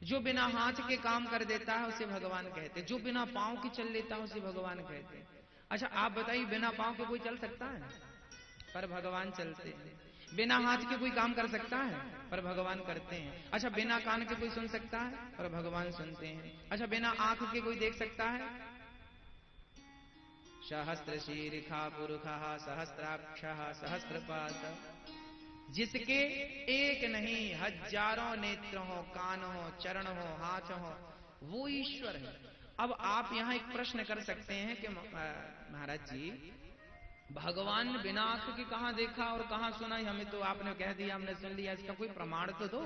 जो बिना हाथ के काम कर देता है उसे भगवान कहते, जो बिना पांव के चल लेता है उसे भगवान कहते। अच्छा आप बताइए, बिना पांव के कोई चल सकता है? पर भगवान चलते हैं। बिना हाथ के कोई काम कर सकता है? पर भगवान करते हैं। अच्छा बिना कान के कोई सुन सकता है? पर भगवान सुनते हैं। अच्छा बिना आंख के कोई देख सकता है? सहस्त्र शीर्षा पुरुषः सहस्त्राक्षः सहस्त्रपाद, जिसके एक नहीं हजारों नेत्र हो, कान हो, चरण हो, हाथ हो, वो ईश्वर है। अब आप यहां एक प्रश्न कर सकते हैं कि महाराज जी, भगवान ने बिना आंख के कहां देखा और कहां सुना? हमें तो आपने कह दिया, हमने सुन लिया, इसका कोई प्रमाण तो दो।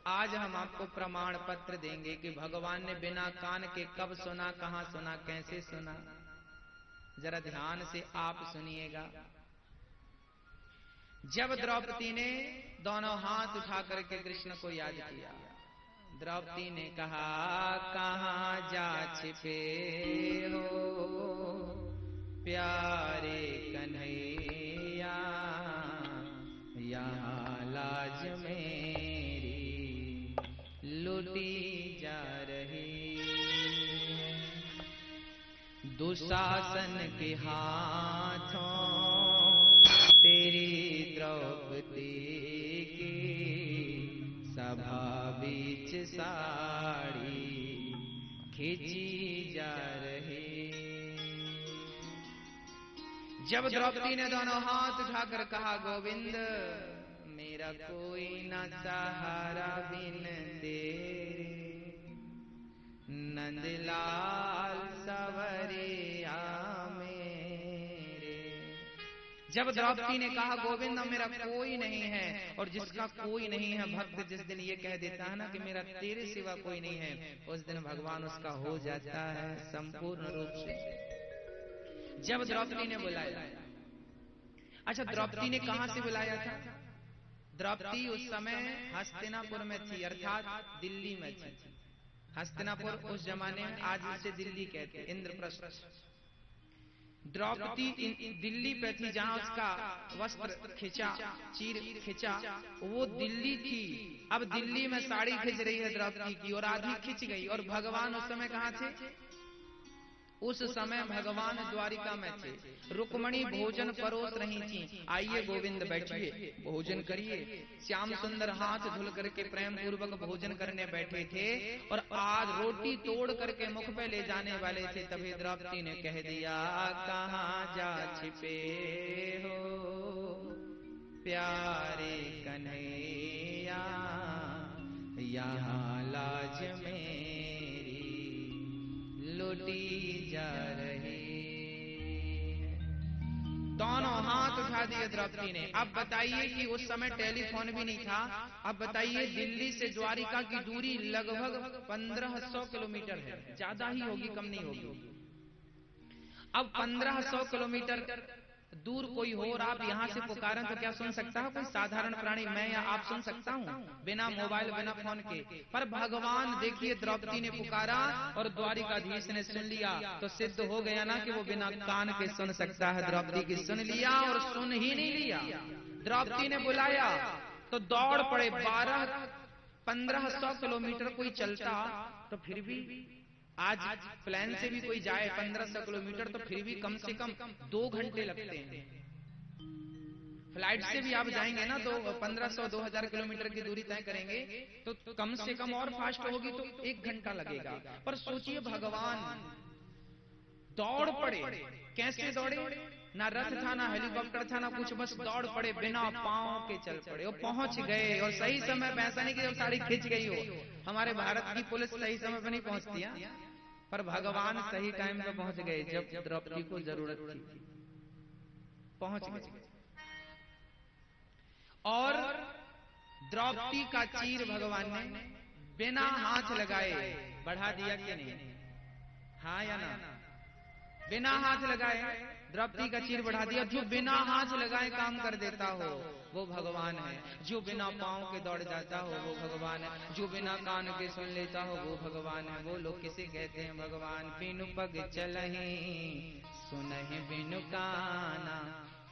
आज हम आपको प्रमाण पत्र देंगे कि भगवान ने बिना कान के कब सुना, कहां सुना, कैसे सुना। जरा ध्यान से आप सुनिएगा। जब द्रौपदी ने दोनों हाथ उठा करके कृष्ण को याद किया, द्रौपदी ने कहा, कहां जा छिपे हो प्यारे कन्हैया, यहाँ लाज मेरी लुटी जा रही है। दुशासन के हाथों तेरी द्रौपदी की सभा बीच साड़ी खींची जा रही। जब द्रौपदी ने दोनों हाथ उठाकर कहा, गोविंद मेरा कोई न सहारा बिन तेरे, नंदलाल सवरिया मेरे। जब द्रौपदी ने कहा, गोविंद मेरा कोई नहीं है, और जिसका कोई नहीं है भक्त जिस दिन ये कह देता है ना कि मेरा तेरे सिवा कोई नहीं है, उस दिन भगवान उसका हो जाता है संपूर्ण रूप से। जब द्रौपदी ने बुलाया, अच्छा द्रौपदी ने कहां से बुलाया था? द्रौपदी उस समय हस्तिनापुर में थी, अर्थात दिल्ली में थी। हस्तिनापुर उस जमाने में आज उसे दिल्ली कहते, इंद्रप्रस्थ। द्रौपदी दिल्ली पे थी, जहां उसका वस्त्र खिंचा, चीर खिंचा, वो दिल्ली थी। अब दिल्ली में साड़ी खिंच रही है द्रौपदी की, और आधी खिंच गई, और भगवान उस समय कहां थे? उस समय भगवान द्वारिका में थे। रुक्मणी भोजन परोस रही थी, आइए गोविंद बैठिए भोजन करिए। श्याम सुंदर हाथ धुल करके प्रेम पूर्वक भोजन करने बैठे थे, और आज रोटी तोड़ करके मुख पे ले जाने वाले थे, तभी द्रौपदी ने कह दिया, कहां जा छिपे हो प्यारे कन्हैया, यहाँ लाज मेरी लुटी जा रही है। दोनों हाथ उठा दिए द्रौपदी ने। अब बताइए कि उस समय टेलीफोन भी नहीं था। अब बताइए, दिल्ली से द्वारिका की दूरी लगभग 1500 किलोमीटर है, ज्यादा ही होगी, कम नहीं होगी। अब 1500 किलोमीटर दूर कोई हो और आप यहां से पुकारें तो क्या सुन सकता है कोई साधारण प्राणी? मैं या आप सुन सकता हूं बिना मोबाइल बिना फोन के? पर भगवान, देखिए द्रौपदी ने पुकारा और द्वारिकाधीश ने सुन लिया, तो सिद्ध हो गया ना कि वो बिना कान के सुन सकता है। द्रौपदी की सुन लिया, और सुन ही नहीं लिया, द्रौपदी ने बुलाया तो दौड़ पड़े। 1500 किलोमीटर कोई चलता तो फिर भी, आज प्लेन से भी कोई जाए 1500 किलोमीटर तो फिर भी कम से कम 2 घंटे लगते हैं। फ्लाइट से भी आप जाएंगे ना तो 1500-2000 किलोमीटर की दूरी तय करेंगे तो कम से कम और फास्ट होगी तो 1 घंटा लगेगा। पर सोचिए भगवान दौड़ पड़े। कैसे दौड़े? ना रथ था, ना हेलीकॉप्टर था, ना कुछ, बस दौड़ पड़े, बिना पांव के चल पड़े और पहुंच गए। और सही समय पे, ऐसा नहीं कि जब साड़ी खिंच गई हो, हमारे भारत की पुलिस सही समय पे नहीं पहुंचती है, पर भगवान सही टाइम पे पहुंच गए। जब द्रौपदी को जरूरत थी पहुंच गए। और द्रौपदी का चीर भगवान ने बिना हाथ लगाए बढ़ा दिया कि नहीं? हाँ या ना? बिना हाथ लगाए द्रौपदी का चीर बढ़ा दिया। जो बिना हाथ लगाए काम कर देता हो वो भगवान है। जो बिना पांव के दौड़ जाता हो वो भगवान है। जो बिना कान के सुन लेता हो वो भगवान है। वो लोग किसे कहते हैं भगवान? बिनु पग चलहि सुनहि बिनु काना,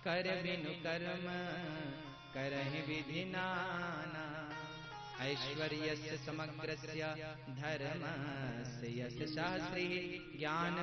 कर बिनु कर्म करहि विधि नाना। ऐश्वर्यस्य समग्रस्य धर्मस्य यस्य सहस्री ज्ञान